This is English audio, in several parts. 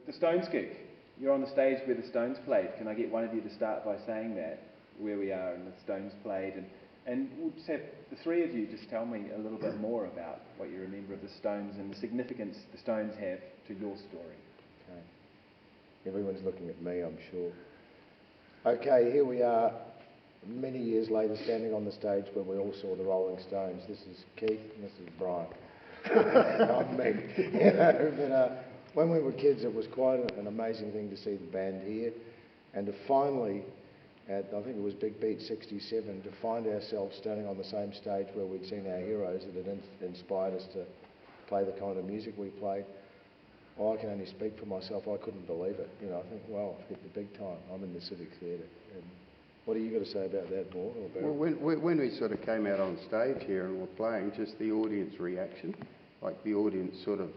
the Stones gig. You're on the stage where the Stones played. Can I get one of you to start by saying that, where we are and the Stones played, and we'll just have the three of you just tell me a little bit more about what you remember of the Stones and the significance the Stones have to your story. Okay. Everyone's looking at me, I'm sure. Okay, here we are, many years later, standing on the stage where we all saw the Rolling Stones. This is Keith and this is Brian. Not me. You know, but when we were kids, it was quite an amazing thing to see the band here, and to finally, at I think it was Big Beat 67, to find ourselves standing on the same stage where we'd seen our heroes that had inspired us to play the kind of music we played. Well, I can only speak for myself. I couldn't believe it. You know, I think, wow, I've hit the big time. I'm in the Civic Theatre. And what are you got to say about that, Vaughan? Well, when we sort of came out on stage here and were playing, just the audience reaction, like the audience sort of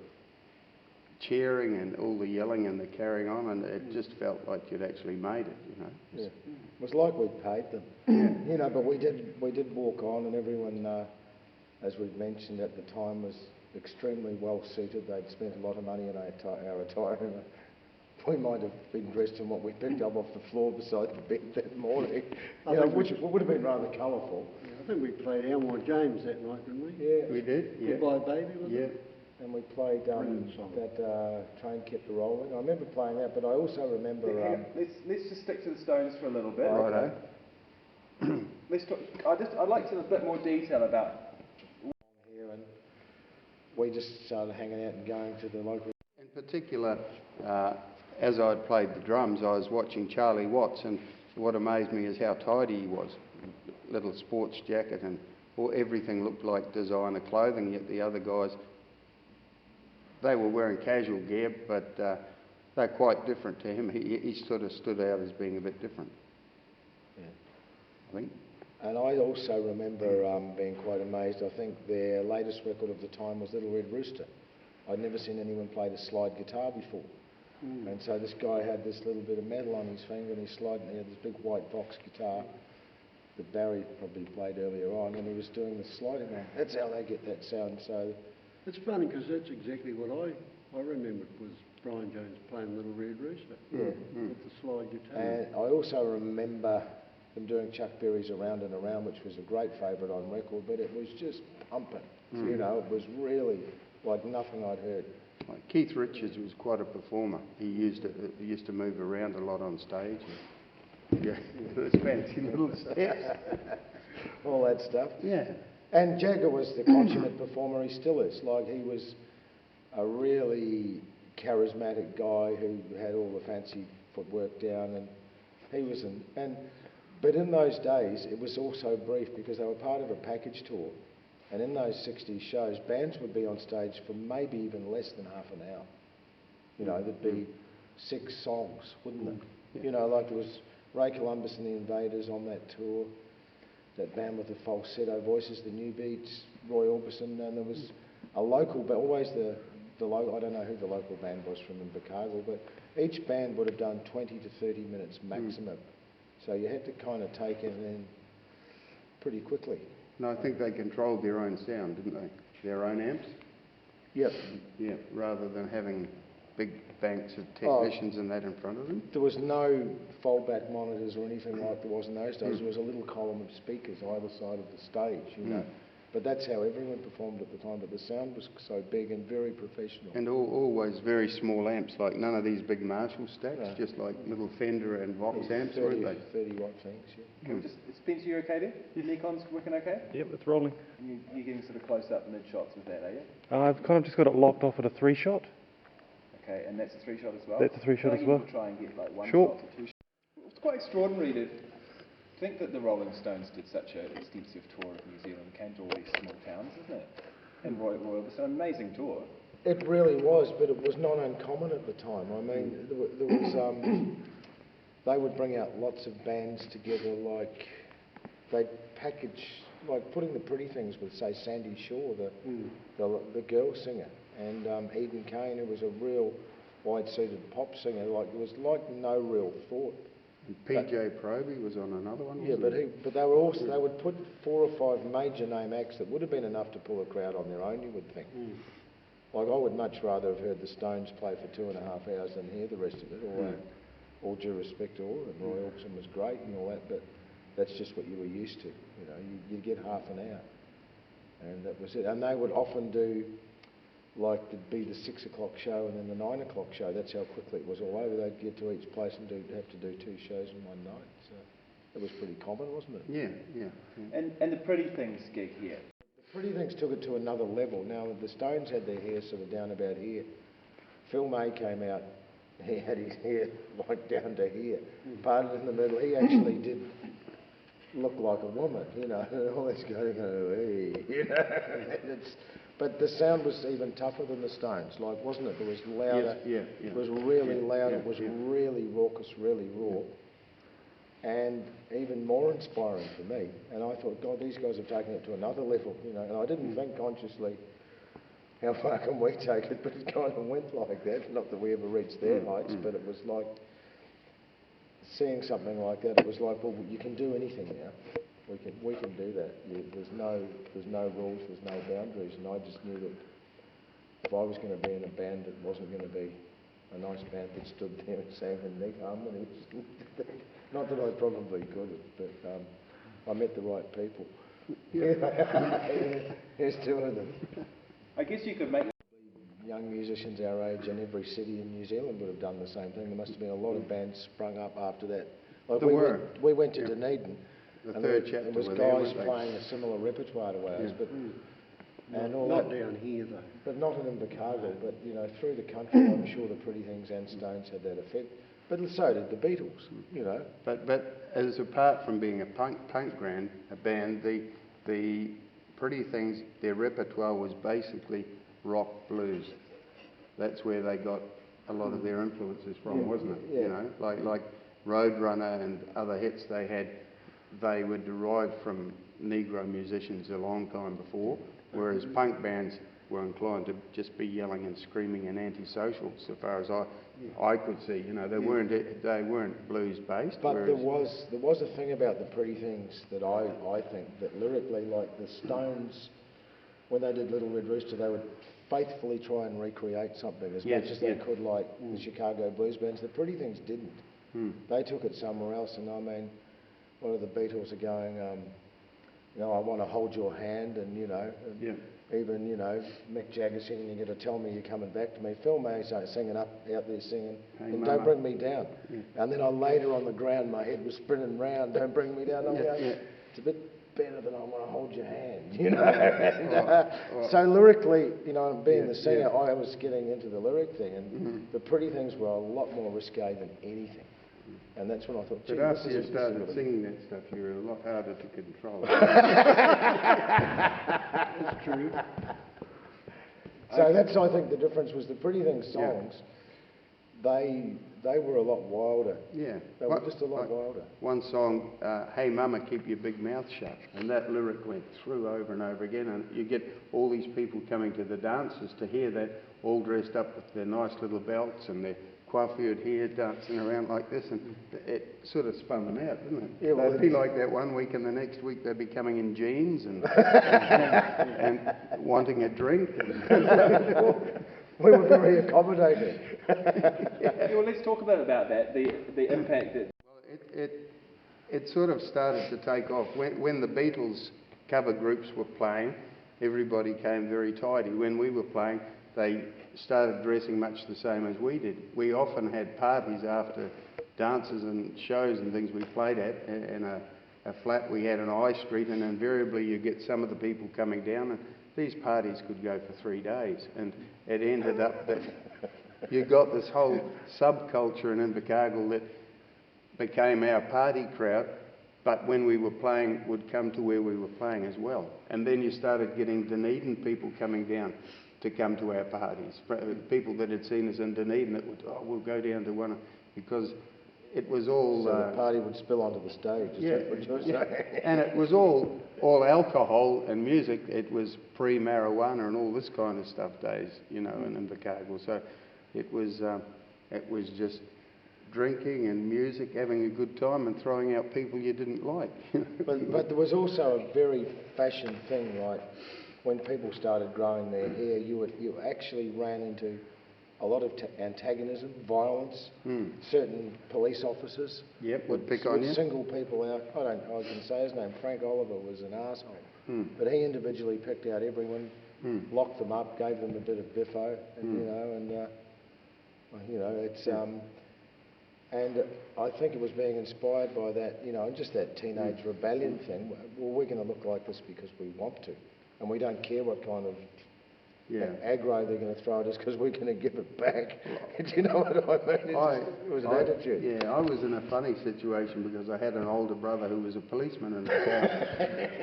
cheering and all the yelling and the carrying on, and it just felt like you'd actually made it, you know. Yeah. It was like we'd paid them. Yeah. You know, but we did walk on, and everyone, as we've mentioned at the time, was extremely well suited. They'd spent a lot of money on our attire, and we might have been dressed in what we picked up off the floor beside the bed that morning, which would have been rather colourful. Yeah, I think we played Elmore James that night, didn't we? Yeah. We did, yeah. Goodbye Baby, wasn't it? And we played that Train Kept a Rolling. I remember playing that, but I also remember... let's just stick to the Stones for a little bit. Righto. Let's talk, I'd like to have a bit more detail about... Here, and we just started hanging out and going to the local... In particular, as I'd played the drums, I was watching Charlie Watts, and what amazed me is how tidy he was. Little sports jacket, and everything looked like designer clothing, yet the other guys... They were wearing casual gear, but they're quite different to him. He sort of stood out as being a bit different. Yeah. I think. And I also remember being quite amazed. I think their latest record of the time was Little Red Rooster. I'd never seen anyone play the slide guitar before. And so this guy had this little bit of metal on his finger, and he had this big white box guitar that Bari probably played earlier on, and he was doing the sliding on. That's how they get that sound. So. It's funny because that's exactly what I remembered was Brian Jones playing Little Red Rooster with the slide guitar. And I also remember them doing Chuck Berry's Around and Around, which was a great favourite on record, but it was just pumping. You know, it was really like nothing I'd heard. Like Keith Richards was quite a performer. He used to move around a lot on stage. Yeah, those fancy little steps. All that stuff. Yeah. And Jagger was the consummate performer. He still is. Like, he was a really charismatic guy who had all the fancy footwork down, and he was but in those days it was also brief because they were part of a package tour, and in those 60s shows bands would be on stage for maybe even less than half an hour. You know, there'd be 6 songs, wouldn't there? Yeah. You know, like there was Ray Columbus and the Invaders on that tour, that band with the falsetto voices, the New Beats, Roy Orbison, and there was a local, but always the local, I don't know who the local band was from Invercargill, but each band would have done 20 to 30 minutes maximum. So you had to kind of take it in pretty quickly. No, I think they controlled their own sound, didn't they? Their own amps? Yep. Yeah, rather than having big banks of technicians and that in front of them. There was no foldback monitors or anything like there was in those days. There was a little column of speakers either side of the stage, you know. But that's how everyone performed at the time. But the sound was so big and very professional. And always very small amps, like none of these big Marshall stacks, just like little Fender and Vox amps, weren't they? 30 watt things, yeah. Can we just, Spencer, you okay there? Your Nikon's working okay? Yep, it's rolling. And you're getting sort of close up mid shots with that, are you? I've kind of just got it locked off at a 3-shot. Okay, and that's a 3-shot as well? That's a 3-shot as well. We'll try and get like 1 Sure. shot to 2 shots. It's quite extraordinary to think that the Rolling Stones did such an extensive tour of New Zealand, came to all these small towns, isn't it? And Roy was an amazing tour. It really was, but it was not uncommon at the time. I mean, there was they would bring out lots of bands together, like they'd package, like putting the Pretty Things with, say, Sandy Shaw, the girl singer, and Eden Kane, who was a real wide-suited pop singer. Like, there was like no real thought. And PJ Proby was on another one. Yeah, but they were also, they would put 4 or 5 major name acts that would have been enough to pull a crowd on their own, you would think. Like, I would much rather have heard the Stones play for 2.5 hours than hear the rest of it, although all due respect to all of them, Roy Orbison was great and all that, but that's just what you were used to, you know, you get half an hour. And that was it. And they would often do, like, it'd be the 6 o'clock show and then the 9 o'clock show. That's how quickly it was all over. They'd get to each place and have to do 2 shows in one night. So it was pretty common, wasn't it? Yeah. And the Pretty Things gig here. The Pretty Things took it to another level. Now, the Stones had their hair sort of down about here. Phil May came out, he had his hair like down to here, parted in the middle. He actually did look like a woman, you know, and all this going, hey, you know. But the sound was even tougher than the Stones, like, wasn't it? It was louder. Yeah. It was really loud. Yeah, it was yeah. really raucous, really raw, and even more inspiring for me. And I thought, God, these guys have taken it to another level, you know. And I didn't think consciously, how far can we take it? But it kind of went like that. Not that we ever reached their heights, but it was like seeing something like that. It was like, well, you can do anything now. We can do that. There's no rules, there's no boundaries. And I just knew that if I was going to be in a band, it wasn't going to be a nice band that stood there and sang in neat harmonies. Not that I probably could have, but I met the right people. There's 2 of them. I guess you could make... Young musicians our age in every city in New Zealand would have done the same thing. There must have been a lot of bands sprung up after that. Like we went to Dunedin, The and third there chapter was were there, guys weren't they? playing a similar repertoire to ours, but and all Not that, down here though. but not in Invercargill. But you know, through the country, I'm sure the Pretty Things and Stones had that effect. But so did the Beatles, you know. But as apart from being a punk band, the Pretty Things, their repertoire was basically rock blues. That's where they got a lot of their influences from, wasn't it? Yeah. You know, like Roadrunner and other hits they had, they were derived from Negro musicians a long time before, whereas punk bands were inclined to just be yelling and screaming and antisocial, so far as I could see. You know, they weren't blues based. But there was a thing about the Pretty Things that I think that lyrically, like the Stones, when they did Little Red Rooster, they would faithfully try and recreate something as much as they could, like the Chicago blues bands. The Pretty Things didn't. They took it somewhere else, and I mean, one of the Beatles are going, you know, I want to hold your hand, and you know, even, you know, Mick Jagger singing, you're going to tell me you're coming back to me. Phil May singing out there singing, Hey, and Mama. Don't Bring Me Down. And then I laid her on the ground, my head was spinning round, Don't Bring Me Down. I'm going, it's a bit better than I want to hold your hand, you know. And, so lyrically, you know, being the singer, I was getting into the lyric thing, and the Pretty Things were a lot more risque than anything. And that's when I thought, gee, But after this you is started really... singing that stuff, you were a lot harder to control. That's true. So that's, I think, the difference was the Pretty Things songs, they were a lot wilder. Yeah. They were just a lot like wilder. One song, Hey Mama, Keep Your Big Mouth Shut, and that lyric went through over and over again, and you get all these people coming to the dances to hear that, all dressed up with their nice little belts and their coiffured hair, dancing around like this, and it sort of spun them out, didn't it? Yeah, well, they'd be like that one week, and the next week they'd be coming in jeans and wanting a drink. We were very accommodating. Well, let's talk a bit about that, the impact that... Well, it sort of started to take off. When the Beatles cover groups were playing, everybody came very tidy. When we were playing, they started dressing much the same as we did. We often had parties after dances and shows and things we played at in a flat we had on High Street, and invariably you get some of the people coming down, and these parties could go for 3 days, and it ended up that you got this whole subculture in Invercargill that became our party crowd, but when we were playing would come to where we were playing as well. And then you started getting Dunedin people coming down to come to our parties. People that had seen us in Dunedin that would, we'll go down to one, because it was all... So the party would spill onto the stage, is that what you're saying? And it was all alcohol and music. It was pre-marijuana and all this kind of stuff days, you know, in Invercargill. So it was just drinking and music, having a good time and throwing out people you didn't like. But there was also a very fashion thing, like when people started growing their hair, you actually ran into a lot of antagonism, violence. Certain police officers Yep, would pick on you. single people out. I can say his name. Frank Oliver was an arsehole, but he individually picked out everyone, locked them up, gave them a bit of biffo, and it's and I think it was being inspired by that, and just that teenage rebellion thing. Well, we're going to look like this because we want to, and we don't care what kind of aggro they're going to throw at us because we're going to give it back. Do you know what I mean? It was an attitude. Yeah, I was in a funny situation because I had an older brother who was a policeman in the town,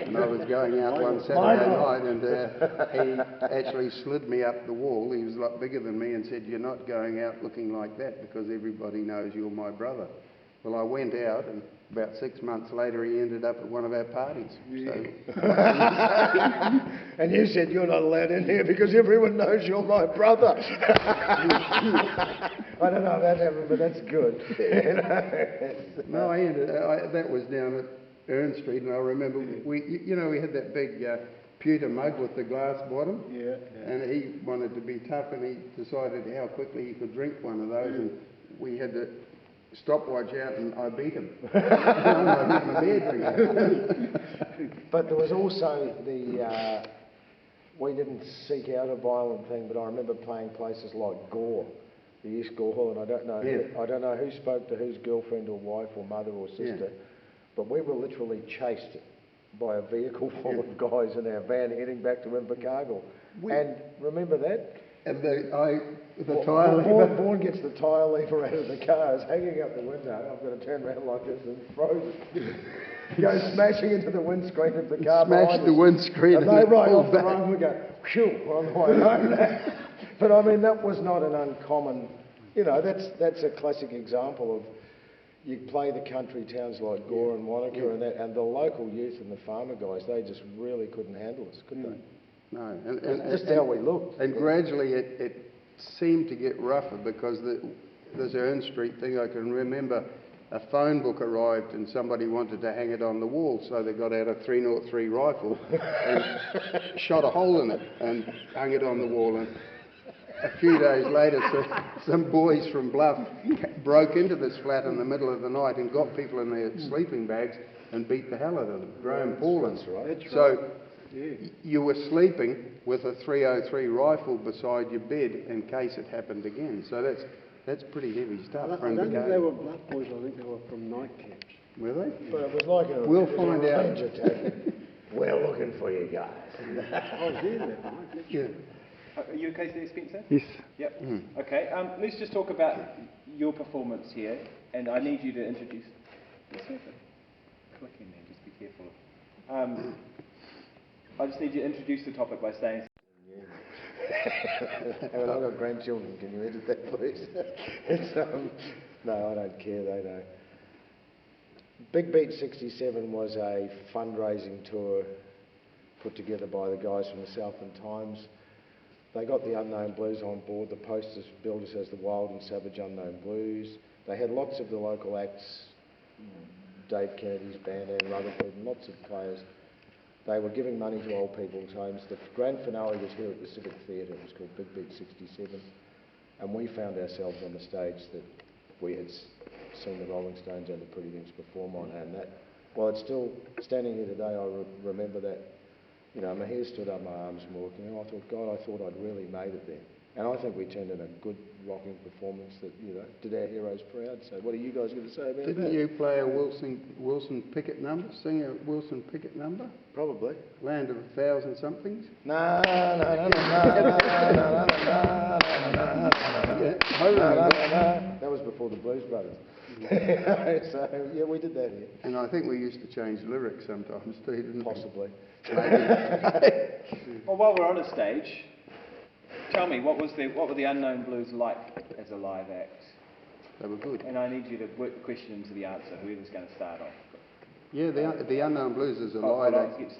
and I was going out one Saturday night, and he actually slid me up the wall. He was a lot bigger than me and said, "You're not going out looking like that because everybody knows you're my brother." Well, I went out, and about 6 months later, he ended up at one of our parties. So. And you said, "You're not allowed in here because everyone knows you're my brother." I don't know if that happened, but that's good. No, that was down at Ern Street, and I remember we had that big pewter mug with the glass bottom. Yeah. And he wanted to be tough, and he decided how quickly he could drink one of those, and we had to stopwatch out, and I beat him. I beat my beer drinker. But there was also we didn't seek out a violent thing, but I remember playing places like Gore, the East Gore Hall, and I don't know who spoke to whose girlfriend or wife or mother or sister, but we were literally chased by a vehicle full of guys in our van heading back to Invercargill. And remember that? And the tyre lever. Vaughan gets the tyre lever out of the car, is hanging up the window. I've got to turn around like this and throws it. Goes smashing into the windscreen of the car. Smashed the windscreen and they ride off the road and we go, phew, we're on the way home. But I mean, that was not an uncommon, that's a classic example of, you play the country towns like Gore and Wanaka and the local youth and the farmer guys, they just really couldn't handle us, could they? No, just how we looked. And gradually it seemed to get rougher because this Ern Street thing, I can remember a phone book arrived and somebody wanted to hang it on the wall, so they got out a 303 rifle and shot a hole in it and hung it on the wall. And a few days later, some boys from Bluff broke into this flat in the middle of the night and got people in their sleeping bags and beat the hell out of them. Graham Paul. That's right. So you were sleeping with a 303 rifle beside your bed in case it happened again. So that's pretty heavy stuff. I don't think they were Bluff boys, I think they were from nightclubs. Were they? But it was like We'll find out. Attack. We're looking for you guys. I was there that night. Yeah. Are you okay there, Spencer? Yes. Yep. Okay, let's just talk about your performance here, and I need you to introduce... Let's see if it click in there, just be careful. I just need you to introduce the topic by saying... Well, I've got grandchildren, can you edit that please? No, I don't care, they know. Big Beat 67 was a fundraising tour put together by the guys from the Southland Times. They got the Unknown Blues on board. The posters billed us as the Wild and Savage Unknown Blues. They had lots of the local acts, Dave Kennedy's band, Anne Rutherford, and lots of players. They were giving money to old people's homes. The grand finale was here at the Civic Theatre. It was called Big Beat 67. And we found ourselves on the stage that we had seen the Rolling Stones and the Pretty Things perform on. And that, while it's still standing here today, I remember that. My hair stood up, my arms were working, and I thought, God, I thought I'd really made it there. And I think we turned in a good rocking performance that, did our heroes proud. So what are you guys going to say about that? Didn't you play a Wilson Pickett number, sing a Wilson Pickett number? Probably. Land of 1,000 somethings? No. That was before the Blues Brothers. So, yeah, we did that here. And I think we used to change lyrics sometimes too, didn't we? Possibly. Well, while we're on a stage, tell me, what were the Unknown Blues like as a live act? They were good. And I need you to work the question into the answer, whoever's going to start off. Yeah, the Unknown Blues is a Hold live on, act.